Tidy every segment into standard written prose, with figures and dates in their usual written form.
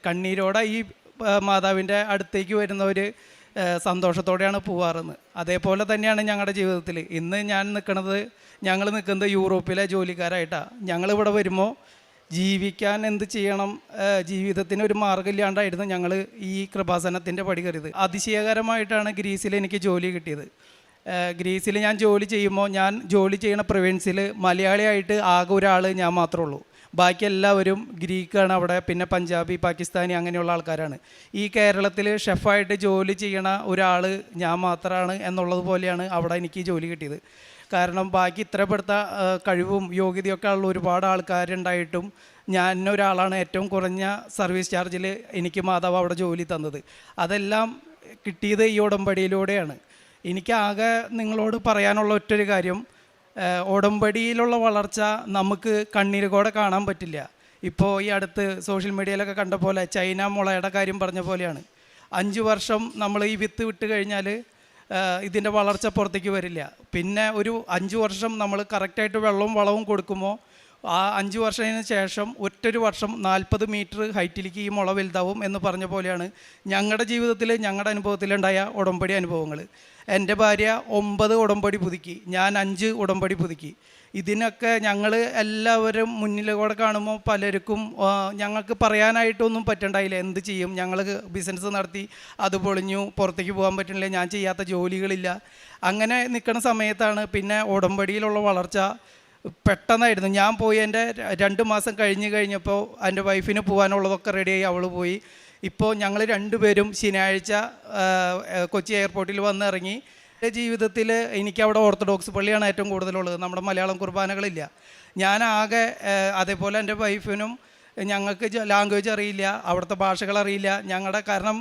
കണ്ണീരോടെ ഈ മാതാവിൻ്റെ അടുത്തേക്ക് വരുന്നവർ സന്തോഷത്തോടെയാണ് പോവാറെന്ന്. അതേപോലെ തന്നെയാണ് ഞങ്ങളുടെ ജീവിതത്തിൽ ഇന്ന് ഞങ്ങൾ നിൽക്കുന്നത് യൂറോപ്പിലെ ജോലിക്കാരായിട്ടാണ്. ഞങ്ങളിവിടെ വരുമ്പോൾ ജീവിക്കാൻ എന്ത് ചെയ്യണം, ജീവിതത്തിന് ഒരു മാർഗ്ഗമില്ലാണ്ടായിരുന്നു ഞങ്ങൾ ഈ കൃപാസനത്തിൻ്റെ പടി കയറിയത്. അതിശയകരമായിട്ടാണ് ഗ്രീസിൽ എനിക്ക് ജോലി കിട്ടിയത്. ഗ്രീസിൽ ഞാൻ ജോലി ചെയ്യുമ്പോൾ ഞാൻ ജോലി ചെയ്യുന്ന പ്രൊവിൻസിൽ മലയാളിയായിട്ട് ആകെ ഒരാൾ ഞാൻ മാത്രമേ ഉള്ളൂ. ബാക്കി എല്ലാവരും ഗ്രീക്കാണ് അവിടെ, പിന്നെ പഞ്ചാബി, പാകിസ്ഥാനി അങ്ങനെയുള്ള ആൾക്കാരാണ്. ഈ കേരളത്തിൽ ഷെഫായിട്ട് ജോലി ചെയ്യണ ഒരാൾ ഞാൻ മാത്രമാണ് എന്നുള്ളതുപോലെയാണ് അവിടെ എനിക്ക് ജോലി കിട്ടിയത്. കാരണം ബാക്കി ഇത്രപ്പെടുത്ത കഴിവും യോഗ്യതയൊക്കെ ഉള്ള ഒരുപാട് ആൾക്കാരുണ്ടായിട്ടും ഞാൻ ഒരാളാണ് ഏറ്റവും കുറഞ്ഞ സർവീസ് ചാർജിൽ എനിക്ക് മാതാവ് അവിടെ ജോലി തന്നത്. അതെല്ലാം കിട്ടിയത് ഈ ഉടമ്പടിയിലൂടെയാണ്. എനിക്കാകെ നിങ്ങളോട് പറയാനുള്ള ഒറ്റൊരു കാര്യം, ഉടമ്പടിയിലുള്ള വളർച്ച നമുക്ക് കണ്ണീരോടെ കാണാൻ പറ്റില്ല. ഇപ്പോൾ ഈ അടുത്ത് സോഷ്യൽ മീഡിയയിലൊക്കെ കണ്ട പോലെ ചൈന മുളയുടെ കാര്യം പറഞ്ഞ പോലെയാണ്. 5 വർഷം നമ്മൾ ഈ വിത്ത് വിട്ട് കഴിഞ്ഞാൽ ഇതിൻ്റെ വളർച്ച പുറത്തേക്ക് വരില്ല. പിന്നെ ഒരു 5 വർഷം നമ്മൾ കറക്റ്റായിട്ട് വെള്ളവും വളവും കൊടുക്കുമ്പോൾ ആ 5 വർഷത്തിന് ശേഷം ഒറ്റൊരു വർഷം 40 മീറ്റർ ഹൈറ്റിലേക്ക് ഈ മുള വലുതാവും എന്ന് പറഞ്ഞ പോലെയാണ് ഞങ്ങളുടെ ജീവിതത്തിൽ, ഞങ്ങളുടെ അനുഭവത്തിലുണ്ടായ ഉടമ്പടി അനുഭവങ്ങൾ. എൻ്റെ ഭാര്യ 9 ഉടമ്പടി പുതുക്കി, ഞാൻ 5 ഉടമ്പടി പുതുക്കി. ഇതിനൊക്കെ ഞങ്ങൾ എല്ലാവരും മുന്നിലൂടെ കാണുമ്പോൾ പലർക്കും ഞങ്ങൾക്ക് പറയാനായിട്ടൊന്നും പറ്റണ്ടായില്ല. എന്ത് ചെയ്യും, ഞങ്ങൾ ബിസിനസ് നടത്തി അത് പൊളിഞ്ഞു, പുറത്തേക്ക് പോകാൻ പറ്റുന്നില്ല, ഞാൻ ചെയ്യാത്ത ജോലികളില്ല. അങ്ങനെ നിൽക്കുന്ന സമയത്താണ് പിന്നെ ഉടമ്പടിയിലുള്ള വളർച്ച പെട്ടെന്നായിരുന്നു. ഞാൻ പോയി എൻ്റെ 2 മാസം കഴിഞ്ഞപ്പോൾ എൻ്റെ വൈഫിന് പോകാനുള്ളതൊക്കെ റെഡിയായി, അവൾ പോയി. ഇപ്പോൾ ഞങ്ങൾ 2 പേരും ശനിയാഴ്ച കൊച്ചി എയർപോർട്ടിൽ വന്ന് ഇറങ്ങി. എൻ്റെ ജീവിതത്തിൽ എനിക്കവിടെ ഓർത്തഡോക്സ് പള്ളിയാണ് ഏറ്റവും കൂടുതലുള്ളത്. നമ്മുടെ മലയാളം കുർബാനകളില്ല. ഞാനാകെ അതേപോലെ എൻ്റെ വൈഫിനും ഞങ്ങൾക്ക് ലാംഗ്വേജ് അറിയില്ല, അവിടുത്തെ ഭാഷകൾ അറിയില്ല. കാരണം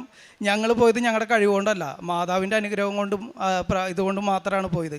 ഞങ്ങൾ പോയത് ഞങ്ങളുടെ കഴിവുകൊണ്ടല്ല, മാതാവിൻ്റെ അനുഗ്രഹം കൊണ്ടും ഇതുകൊണ്ടും മാത്രമാണ് പോയത്.